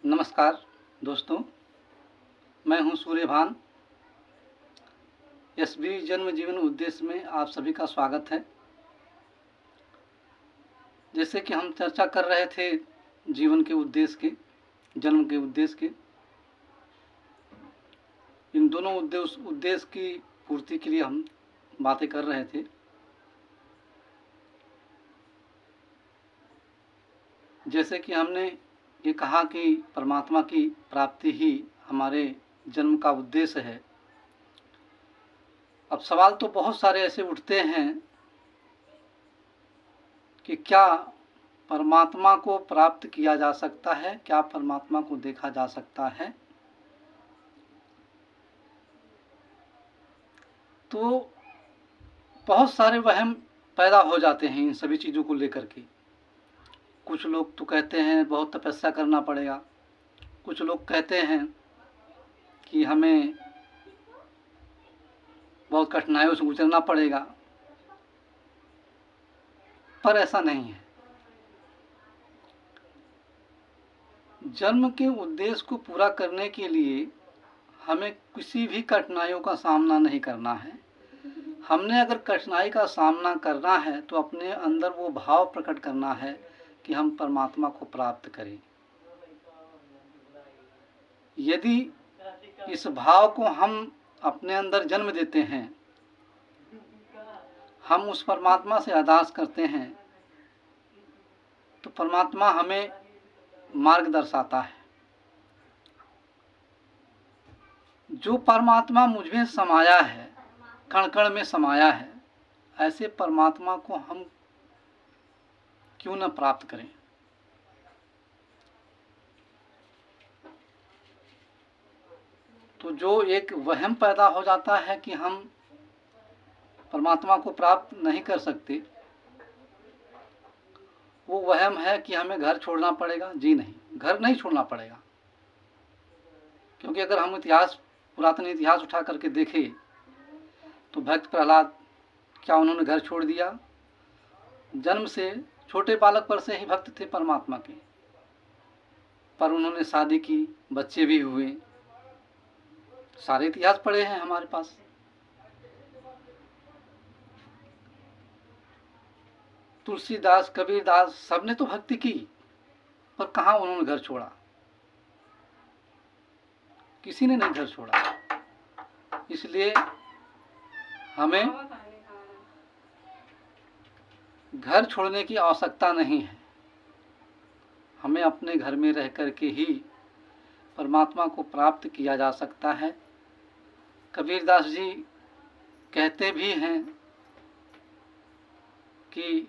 नमस्कार दोस्तों, मैं हूं सूर्यभान। एसबी जन्म जीवन उद्देश्य में आप सभी का स्वागत है। जैसे कि हम चर्चा कर रहे थे जीवन के उद्देश्य के, जन्म के उद्देश्य के, इन दोनों उद्देश्य की पूर्ति के लिए हम बातें कर रहे थे। जैसे कि हमने ये कहा कि परमात्मा की प्राप्ति ही हमारे जन्म का उद्देश्य है। अब सवाल तो बहुत सारे ऐसे उठते हैं कि क्या परमात्मा को प्राप्त किया जा सकता है, क्या परमात्मा को देखा जा सकता है। तो बहुत सारे वहम पैदा हो जाते हैं इन सभी चीज़ों को लेकर के। कुछ लोग तो कहते हैं बहुत तपस्या करना पड़ेगा, कुछ लोग कहते हैं कि हमें बहुत कठिनाइयों से गुजरना पड़ेगा, पर ऐसा नहीं है। जन्म के उद्देश्य को पूरा करने के लिए हमें किसी भी कठिनाइयों का सामना नहीं करना है। हमने अगर कठिनाई का सामना करना है तो अपने अंदर वो भाव प्रकट करना है कि हम परमात्मा को प्राप्त करें। यदि इस भाव को हम अपने अंदर जन्म देते हैं, हम उस परमात्मा से अरदास करते हैं, तो परमात्मा हमें मार्ग दर्शाता है। जो परमात्मा मुझ में समाया है, कण कण में समाया है, ऐसे परमात्मा को हम क्यों न प्राप्त करें। तो जो एक वहम पैदा हो जाता है कि हम परमात्मा को प्राप्त नहीं कर सकते, वो वहम है कि हमें घर छोड़ना पड़ेगा। जी नहीं, घर नहीं छोड़ना पड़ेगा। क्योंकि अगर हम पुरातन इतिहास उठा करके देखें तो भक्त प्रहलाद, क्या उन्होंने घर छोड़ दिया? जन्म से छोटे बालक पर से ही भक्त थे परमात्मा के, पर उन्होंने शादी की, बच्चे भी हुए। सारे इतिहास पढ़े हैं हमारे पास। तुलसीदास, कबीरदास, सबने तो भक्ति की, पर कहाँ उन्होंने घर छोड़ा? किसी ने नहीं घर छोड़ा। इसलिए हमें घर छोड़ने की आवश्यकता नहीं है। हमें अपने घर में रह कर के ही परमात्मा को प्राप्त किया जा सकता है। कबीरदास जी कहते भी हैं कि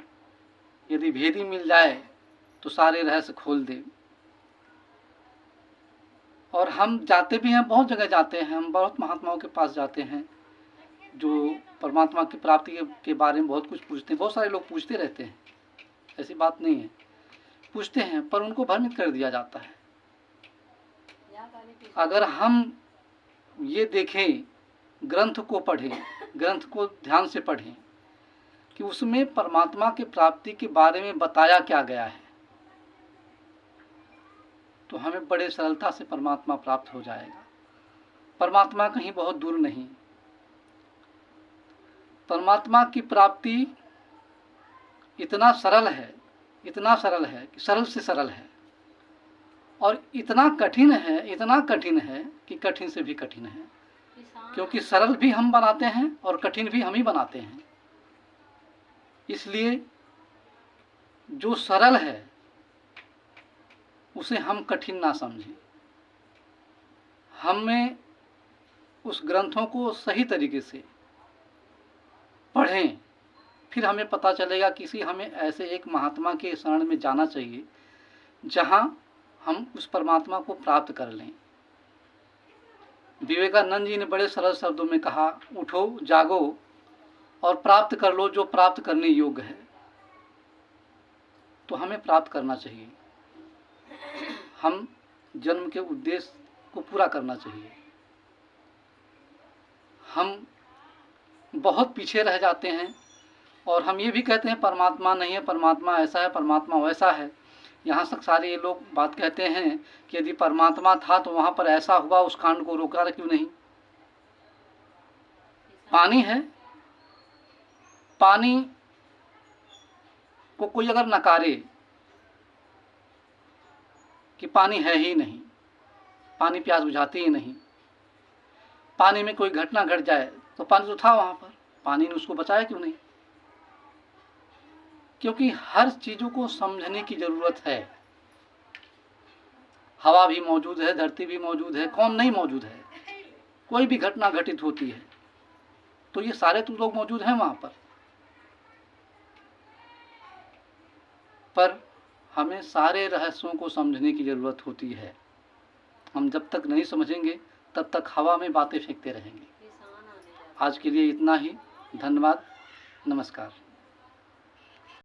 यदि भेदी मिल जाए तो सारे रहस्य खोल दे। और हम जाते भी हैं, बहुत जगह जाते हैं, हम बहुत महात्माओं के पास जाते हैं जो परमात्मा की प्राप्ति के बारे में बहुत कुछ पूछते हैं। बहुत सारे लोग पूछते रहते हैं, ऐसी बात नहीं है, पूछते हैं, पर उनको भ्रमित कर दिया जाता है। अगर हम ये देखें, ग्रंथ को पढ़ें, ग्रंथ को ध्यान से पढ़ें कि उसमें परमात्मा की प्राप्ति के बारे में बताया क्या गया है, तो हमें बड़े सरलता से परमात्मा प्राप्त हो जाएगा। परमात्मा कहीं बहुत दूर नहीं। परमात्मा की प्राप्ति इतना सरल है, इतना सरल है कि सरल से सरल है, और इतना कठिन है, इतना कठिन है कि कठिन से भी कठिन है। क्योंकि सरल भी हम बनाते हैं और कठिन भी हम ही बनाते हैं। इसलिए जो सरल है उसे हम कठिन ना समझें। हमें उस ग्रंथों को सही तरीके से पढ़ें, फिर हमें पता चलेगा कि हमें ऐसे एक महात्मा के शरण में जाना चाहिए जहां हम उस परमात्मा को प्राप्त कर लें। विवेकानंद जी ने बड़े सरल शब्दों में कहा, उठो, जागो और प्राप्त कर लो जो प्राप्त करने योग्य है। तो हमें प्राप्त करना चाहिए, हम जन्म के उद्देश्य को पूरा करना चाहिए। हम बहुत पीछे रह जाते हैं और हम ये भी कहते हैं परमात्मा नहीं है, परमात्मा ऐसा है, परमात्मा वैसा है। यहाँ तक सारे ये लोग बात कहते हैं कि यदि परमात्मा था तो वहाँ पर ऐसा हुआ, उस कांड को रोका क्यों नहीं। पानी है, पानी को कोई अगर नकारे कि पानी है ही नहीं, पानी प्यास बुझाती ही नहीं, पानी में कोई घटना घट जाए तो पानी तो था वहाँ पर, पानी ने उसको बचाया क्यों नहीं। क्योंकि हर चीज़ों को समझने की ज़रूरत है। हवा भी मौजूद है, धरती भी मौजूद है, कौन नहीं मौजूद है। कोई भी घटना घटित होती है तो ये सारे तो लोग मौजूद हैं वहाँ पर हमें सारे रहस्यों को समझने की ज़रूरत होती है। हम जब तक नहीं समझेंगे तब तक हवा में बातें फेंकते रहेंगे। आज के लिए इतना ही। धन्यवाद, नमस्कार।